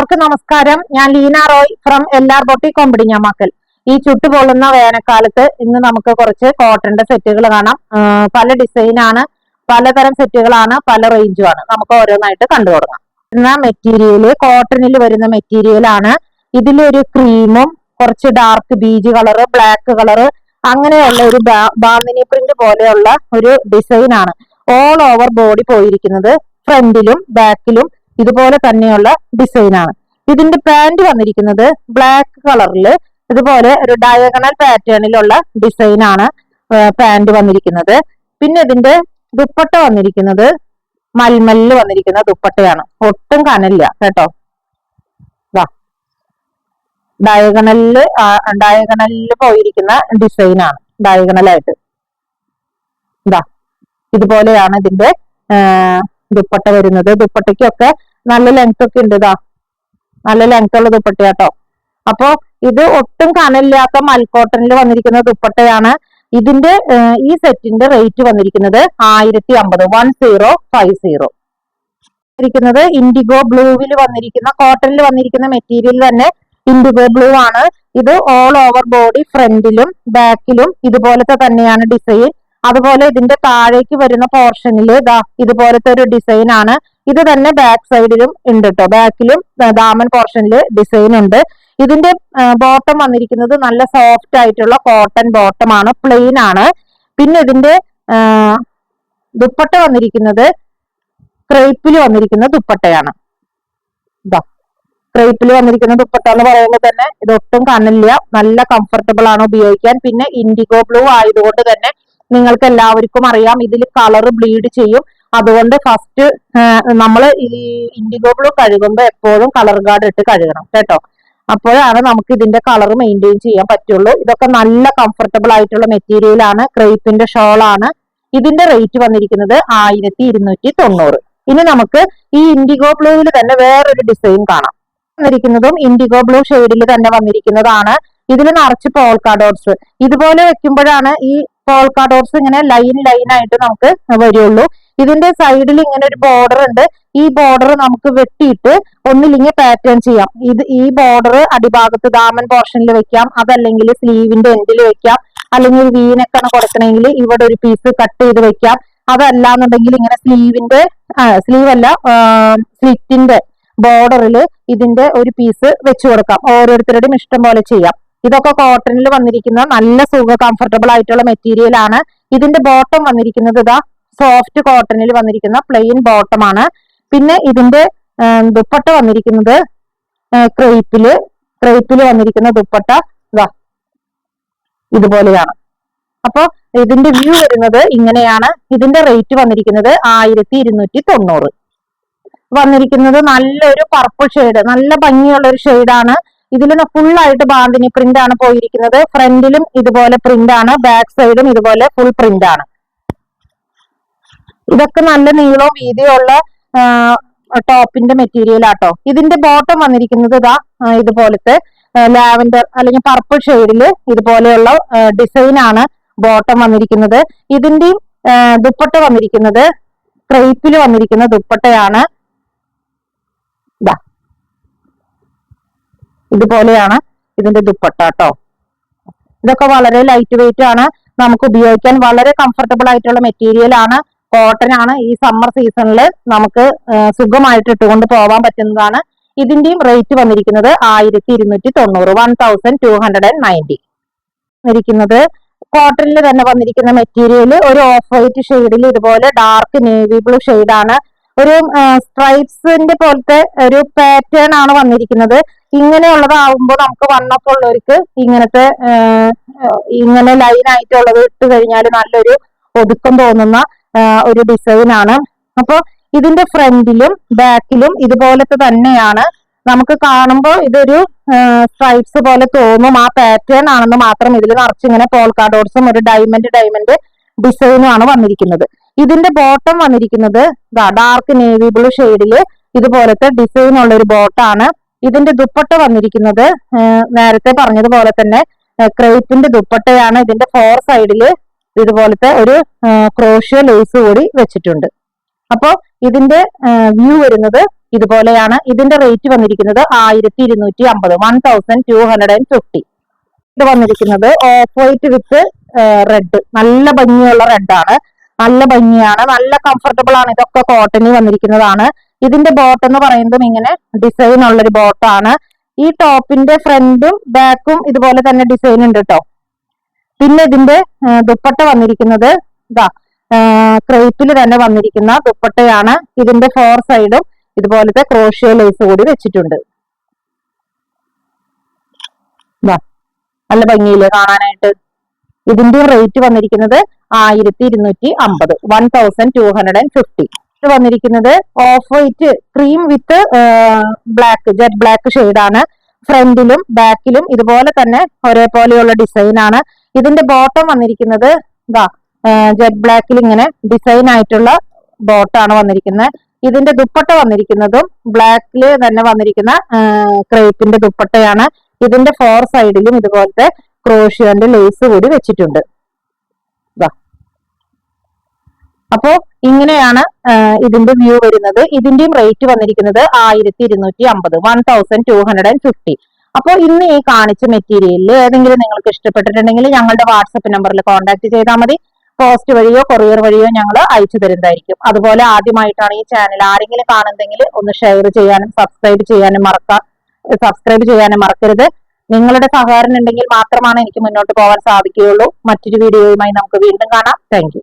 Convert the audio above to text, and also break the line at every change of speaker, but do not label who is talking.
എല്ലാവർക്കും നമസ്കാരം. ഞാൻ Leena Roy from LR boutique Kombadinjamakkal. ഈ ചുട്ടുപൊള്ളുന്ന വേനൽക്കാലത്ത് ഇന്ന് നമുക്ക് കുറച്ച് കോട്ടന്റെ സെറ്റുകൾ കാണാം. പല ഡിസൈനാണ്, പലതരം സെറ്റുകളാണ്, പല റേഞ്ചുമാണ്. നമുക്ക് ഓരോന്നായിട്ട് കണ്ടു തുടങ്ങാം. മെറ്റീരിയല് കോട്ടണിൽ വരുന്ന മെറ്റീരിയൽ ആണ്. ഇതിലൊരു ക്രീമും കുറച്ച് dark beige colour, black colour, അങ്ങനെയുള്ള ഒരു ബാന്തിനി പ്രിന്റ് പോലെയുള്ള ഒരു ഡിസൈൻ ആണ്. ഓൾ ഓവർ ബോഡി പോയിരിക്കുന്നത് ഫ്രണ്ടിലും ബാക്കിലും ഇതുപോലെ തന്നെയുള്ള ഡിസൈൻ ആണ്. ഇതിന്റെ പാന്റ് വന്നിരിക്കുന്നത് ബ്ലാക്ക് കളറിൽ ഇതുപോലെ ഒരു ഡയഗണൽ പാറ്റേണിലുള്ള ഡിസൈൻ ആണ് പാന്റ് വന്നിരിക്കുന്നത്. പിന്നെ ഇതിന്റെ ദുപ്പട്ട വന്നിരിക്കുന്നത് മൽമല്ല് വന്നിരിക്കുന്ന ദുപ്പട്ടയാണ്. ഒട്ടും കനല്ല കേട്ടോ. ഡയഗണലില് പോയിരിക്കുന്ന ഡിസൈൻ ആണ്. ഡയഗണലായിട്ട് ഇതുപോലെയാണ് ഇതിന്റെ ദുപ്പട്ട വരുന്നത്. ദുപ്പട്ടയ്ക്കൊക്കെ നല്ല ലെങ്ത് ഒക്കെ ഉണ്ട്. നല്ല ലെങ്ത് ഉള്ള ദുപ്പട്ടയാട്ടോ. അപ്പോ ഇത് ഒട്ടും കനമില്ലാത്ത മൽക്കോട്ടനിൽ വന്നിരിക്കുന്ന ദുപ്പട്ടയാണ്. ഇതിന്റെ ഈ സെറ്റിന്റെ റേറ്റ് വന്നിരിക്കുന്നത് 1050, 1050. ഇരിക്കുന്നത് ഇൻഡിഗോ ബ്ലൂവിൽ വന്നിരിക്കുന്ന കോട്ടണിൽ വന്നിരിക്കുന്ന മെറ്റീരിയൽ തന്നെ ഇൻഡിഗോ ബ്ലൂ ആണ്. ഇത് ഓൾ ഓവർ ബോഡി ഫ്രണ്ടിലും ബാക്കിലും ഇതുപോലത്തെ തന്നെയാണ് ഡിസൈൻ. അതുപോലെ ഇതിന്റെ താഴേക്ക് വരുന്ന പോർഷനിൽ ഇതുപോലത്തെ ഒരു ഡിസൈൻ ആണ്. ഇത് തന്നെ ബാക്ക് സൈഡിലും ഉണ്ട് കേട്ടോ. ബാക്കിലും ദാമൻ പോർഷനിൽ ഡിസൈൻ ഉണ്ട്. ഇതിന്റെ ബോട്ടം വന്നിരിക്കുന്നത് നല്ല സോഫ്റ്റ് ആയിട്ടുള്ള കോട്ടൺ ബോട്ടം ആണ്, പ്ലെയിൻ ആണ്. പിന്നെ ഇതിന്റെ ദുപ്പട്ട വന്നിരിക്കുന്നത് ക്രേപ്പിൽ വന്നിരിക്കുന്ന ദുപ്പട്ടയാണ്. ക്രേപ്പിൽ വന്നിരിക്കുന്ന ദുപ്പട്ട എന്ന് പറയുമ്പോൾ തന്നെ ഇതൊട്ടും കനലില്ല, നല്ല കംഫർട്ടബിൾ ആണ് ഉപയോഗിക്കാൻ. പിന്നെ ഇൻഡിഗോ ബ്ലൂ ആയതുകൊണ്ട് തന്നെ നിങ്ങൾക്ക് എല്ലാവർക്കും അറിയാം ഇതിൽ കളർ ബ്ലീഡ് ചെയ്യും. അതുകൊണ്ട് ഫസ്റ്റ് നമ്മൾ ഈ ഇൻഡിഗോ ബ്ലൂ കഴുകുമ്പോൾ എപ്പോഴും കളർ ഗാർഡ് ഇട്ട് കഴുകണം കേട്ടോ. അപ്പോഴാണ് നമുക്ക് ഇതിന്റെ കളർ മെയിൻറ്റെയിൻ ചെയ്യാൻ പറ്റുള്ളൂ. ഇതൊക്കെ നല്ല കംഫർട്ടബിൾ ആയിട്ടുള്ള മെറ്റീരിയൽ ആണ്. ക്രേപ്പിന്റെ ഷോൾ ആണ്. ഇതിന്റെ റേറ്റ് വന്നിരിക്കുന്നത് 1290. ഇനി നമുക്ക് ഈ ഇൻഡിഗോ ബ്ലൂവിൽ തന്നെ വേറൊരു ഡിസൈൻ കാണാം. വന്നിരിക്കുന്നതും ഇൻഡിഗോ ബ്ലൂ ഷെയ്ഡിൽ തന്നെ വന്നിരിക്കുന്നതാണ്. ഇതിൽ നിറച്ച് പോൾക്കാ ഡോട്ട്സ്. ഇതുപോലെ വെക്കുമ്പോഴാണ് ഈ പോൾക്കാ ഡോട്ട്സ് ഇങ്ങനെ ലൈൻ ആയിട്ട് നമുക്ക് വരുള്ളൂ. ഇതിന്റെ സൈഡിൽ ഇങ്ങനെ ഒരു ബോർഡർ ഉണ്ട്. ഈ ബോർഡർ നമുക്ക് വെട്ടിയിട്ട് ഒന്നില്ലെങ്കിൽ പാറ്റേൺ ചെയ്യാം. ഈ ബോർഡർ അടിഭാഗത്ത് ദാമൻ പോർഷനിൽ വെക്കാം, അതല്ലെങ്കിൽ സ്ലീവിന്റെ എൻഡിൽ വെക്കാം, അല്ലെങ്കിൽ വീനൊക്കെ കൊടുക്കണമെങ്കിൽ ഇവിടെ ഒരു പീസ് കട്ട് ചെയ്ത് വെക്കാം. അതല്ലാന്നുണ്ടെങ്കിൽ ഇങ്ങനെ സ്ലിറ്റിന്റെ ബോർഡറിൽ ഇതിന്റെ ഒരു പീസ് വെച്ചു കൊടുക്കാം. ഓരോരുത്തരുടെയും ഇഷ്ടം പോലെ ചെയ്യാം. ഇതൊക്കെ കോട്ടണിൽ വന്നിരിക്കുന്ന നല്ല കംഫർട്ടബിൾ ആയിട്ടുള്ള മെറ്റീരിയൽ ആണ്. ഇതിന്റെ ബോട്ടം വന്നിരിക്കുന്നത് സോഫ്റ്റ് കോട്ടണിൽ വന്നിരിക്കുന്ന പ്ലെയിൻ ബോട്ടം ആണ്. പിന്നെ ഇതിന്റെ ദുപ്പട്ട വന്നിരിക്കുന്നത് ക്രേപ്പില് വന്നിരിക്കുന്ന ദുപ്പട്ട ഇതുപോലെയാണ്. അപ്പൊ ഇതിന്റെ വ്യൂ വരുന്നത് ഇങ്ങനെയാണ്. ഇതിന്റെ റേറ്റ് വന്നിരിക്കുന്നത് 1290. വന്നിരിക്കുന്നത് നല്ലൊരു പർപ്പിൾ ഷെയ്ഡ്, നല്ല ഭംഗിയുള്ള ഒരു ഷെയ്ഡാണ്. ഇതിൽ ഫുൾ ആയിട്ട് ബാന്തിനി പ്രിന്റ് ആണ് പോയിരിക്കുന്നത്. ഫ്രണ്ടിലും ഇതുപോലെ പ്രിന്റ് ആണ്, ബാക്ക് സൈഡും ഇതുപോലെ ഫുൾ പ്രിന്റ് ആണ്. ഇതൊക്കെ നല്ല നീളവും വീതിയുള്ള ടോപ്പിന്റെ മെറ്റീരിയൽ ആട്ടോ. ഇതിന്റെ ബോട്ടം വന്നിരിക്കുന്നത് ഇതുപോലത്തെ ലാവൻഡർ അല്ലെങ്കിൽ പർപ്പിൾ ഷെയ്ഡിൽ ഇതുപോലെയുള്ള ഡിസൈൻ ആണ് ബോട്ടം വന്നിരിക്കുന്നത്. ഇതിന്റെയും ദുപ്പട്ട വന്നിരിക്കുന്നത് ക്രേപ്പിൽ വന്നിരിക്കുന്ന ദുപ്പട്ടയാണ്. ഇതുപോലെയാണ് ഇതിന്റെ ദുപ്പട്ട കേട്ടോ. ഇതൊക്കെ വളരെ ലൈറ്റ് വെയിറ്റ് ആണ്. നമുക്ക് ഉപയോഗിക്കാൻ വളരെ കംഫർട്ടബിൾ ആയിട്ടുള്ള മെറ്റീരിയൽ ആണ്. കോട്ടൺ ആണ്. ഈ സമ്മർ സീസണിൽ നമുക്ക് സുഖമായിട്ട് ഇട്ടുകൊണ്ട് പോകാൻ പറ്റുന്നതാണ്. ഇതിന്റെയും റേറ്റ് വന്നിരിക്കുന്നത് 1290, 1290. ഇരിക്കുന്നത് കോട്ടണിൽ തന്നെ വന്നിരിക്കുന്ന മെറ്റീരിയൽ ഒരു ഓഫ് വൈറ്റ് ഷെയ്ഡിൽ ഇതുപോലെ ഡാർക്ക് നേവി ബ്ലൂ ഷെയ്ഡാണ്. ഒരു സ്ട്രൈപ്സിന്റെ പോലത്തെ ഒരു പാറ്റേൺ ആണ് വന്നിരിക്കുന്നത്. ഇങ്ങനെയുള്ളതാവുമ്പോൾ നമുക്ക് വണ്ണൊക്കെ ഉള്ളവർക്ക് ഇങ്ങനെ ലൈൻ ആയിട്ടുള്ളത് ഇട്ട് കഴിഞ്ഞാൽ നല്ലൊരു ഒതുക്കം തോന്നുന്ന ഒരു ഡിസൈൻ ആണ്. അപ്പൊ ഇതിന്റെ ഫ്രണ്ടിലും ബാക്കിലും ഇതുപോലത്തെ തന്നെയാണ്. നമുക്ക് കാണുമ്പോൾ ഇതൊരു സ്ട്രൈപ്സ് പോലെ തോന്നും. ആ പാറ്റേൺ ആണെന്ന് മാത്രം. ഇതിൽ നിറച്ചിങ്ങനെ പോൾക്കാ ഡോട്ട്സും ഒരു ഡയമണ്ട് ഡിസൈനും ആണ് വന്നിരിക്കുന്നത്. ഇതിന്റെ ബോട്ടം വന്നിരിക്കുന്നത് ഡാർക്ക് നേവി ബ്ലൂ ഷെയ്ഡില് ഇതുപോലത്തെ ഡിസൈൻ ഉള്ള ഒരു ബോട്ടാണ്. ഇതിന്റെ ദുപ്പട്ട വന്നിരിക്കുന്നത് നേരത്തെ പറഞ്ഞതുപോലെ തന്നെ ക്രേപ്പിന്റെ ദുപ്പട്ടയാണ്. ഇതിന്റെ 4 സൈഡില് ഇതുപോലത്തെ ഒരു ക്രോഷ്യോ ലേസ് കൂടി വെച്ചിട്ടുണ്ട്. അപ്പോ ഇതിന്റെ വ്യൂ വരുന്നത് ഇതുപോലെയാണ് ഇതിന്റെ റേറ്റ് വന്നിരിക്കുന്നത് 1250, 1250. ഇത് വന്നിരിക്കുന്നത് ഓഫ് വൈറ്റ് വിത്ത് റെഡ്, നല്ല ഭംഗിയുള്ള റെഡാണ്, നല്ല ഭംഗിയാണ്, നല്ല കംഫർട്ടബിൾ ആണ്. ഇതൊക്കെ കോട്ടണിൽ വന്നിരിക്കുന്നതാണ്. ഇതിന്റെ ബോട്ട് എന്ന് പറയുന്നതും ഇങ്ങനെ ഡിസൈൻ ഉള്ളൊരു ബോട്ടാണ്. ഈ ടോപ്പിന്റെ ഫ്രണ്ടും ബാക്കും ഇതുപോലെ തന്നെ ഡിസൈൻ ഉണ്ട് കേട്ടോ. പിന്നെ ഇതിന്റെ ദുപ്പട്ട വന്നിരിക്കുന്നത് ഇതാ ക്രേപ്പിൽ തന്നെ വന്നിരിക്കുന്ന ദുപ്പട്ടയാണ്. ഇതിന്റെ 4 സൈഡും ഇതുപോലത്തെ ക്രോഷ്യോ ലേസ് കൂടി വെച്ചിട്ടുണ്ട്. നല്ല ഭംഗിയില്ലേ കാണാനായിട്ട്. ഇതിന്റെ റേറ്റ് വന്നിരിക്കുന്നത് 1250, 1250. ഇത് വന്നിരിക്കുന്നത് of white cream with black, jet black ഷെയ്ഡാണ്. ഫ്രണ്ടിലും ബാക്കിലും ഇതുപോലെ തന്നെ ഒരേപോലെയുള്ള ഡിസൈൻ ആണ്. ഇതിന്റെ ബോട്ടം വന്നിരിക്കുന്നത് ഇതാ ജെറ്റ് ബ്ലാക്കിൽ ഇങ്ങനെ ഡിസൈൻ ആയിട്ടുള്ള ബോട്ടാണ് വന്നിരിക്കുന്നത്. ഇതിന്റെ ദുപ്പട്ട വന്നിരിക്കുന്നതും ബ്ലാക്കിൽ തന്നെ വന്നിരിക്കുന്ന ക്രേപ്പിന്റെ ദുപ്പട്ടയാണ്. ഇതിന്റെ 4 സൈഡിലും ഇതുപോലത്തെ ക്രോഷ്യോന്റെ ലേസ് കൂടി വെച്ചിട്ടുണ്ട്. അപ്പോ ഇങ്ങനെയാണ് ഇതിന്റെ വ്യൂ വരുന്നത്. ഇതിന്റെയും റേറ്റ് വന്നിരിക്കുന്നത് 1250, 1250. അപ്പോൾ ഇന്ന് ഈ കാണിച്ച മെറ്റീരിയലിൽ ഏതെങ്കിലും നിങ്ങൾക്ക് ഇഷ്ടപ്പെട്ടിട്ടുണ്ടെങ്കിൽ ഞങ്ങളുടെ വാട്സപ്പ് നമ്പറിൽ കോൺടാക്ട് ചെയ്താൽ മതി. പോസ്റ്റ് വഴിയോ കൊറിയർ വഴിയോ ഞങ്ങൾ അയച്ചു തരുന്നതായിരിക്കും. അതുപോലെ ആദ്യമായിട്ടാണ് ഈ ചാനൽ ആരെങ്കിലും കാണുന്നെങ്കിൽ ഒന്ന് ഷെയർ ചെയ്യാനും സബ്സ്ക്രൈബ് ചെയ്യാനും മറക്കരുത്. നിങ്ങളുടെ സഹകരണം ഉണ്ടെങ്കിൽ മാത്രമാണ് എനിക്ക് മുന്നോട്ട് പോകാൻ സാധിക്കുകയുള്ളൂ. മറ്റൊരു വീഡിയോയുമായി നമുക്ക് വീണ്ടും കാണാം. Thank you.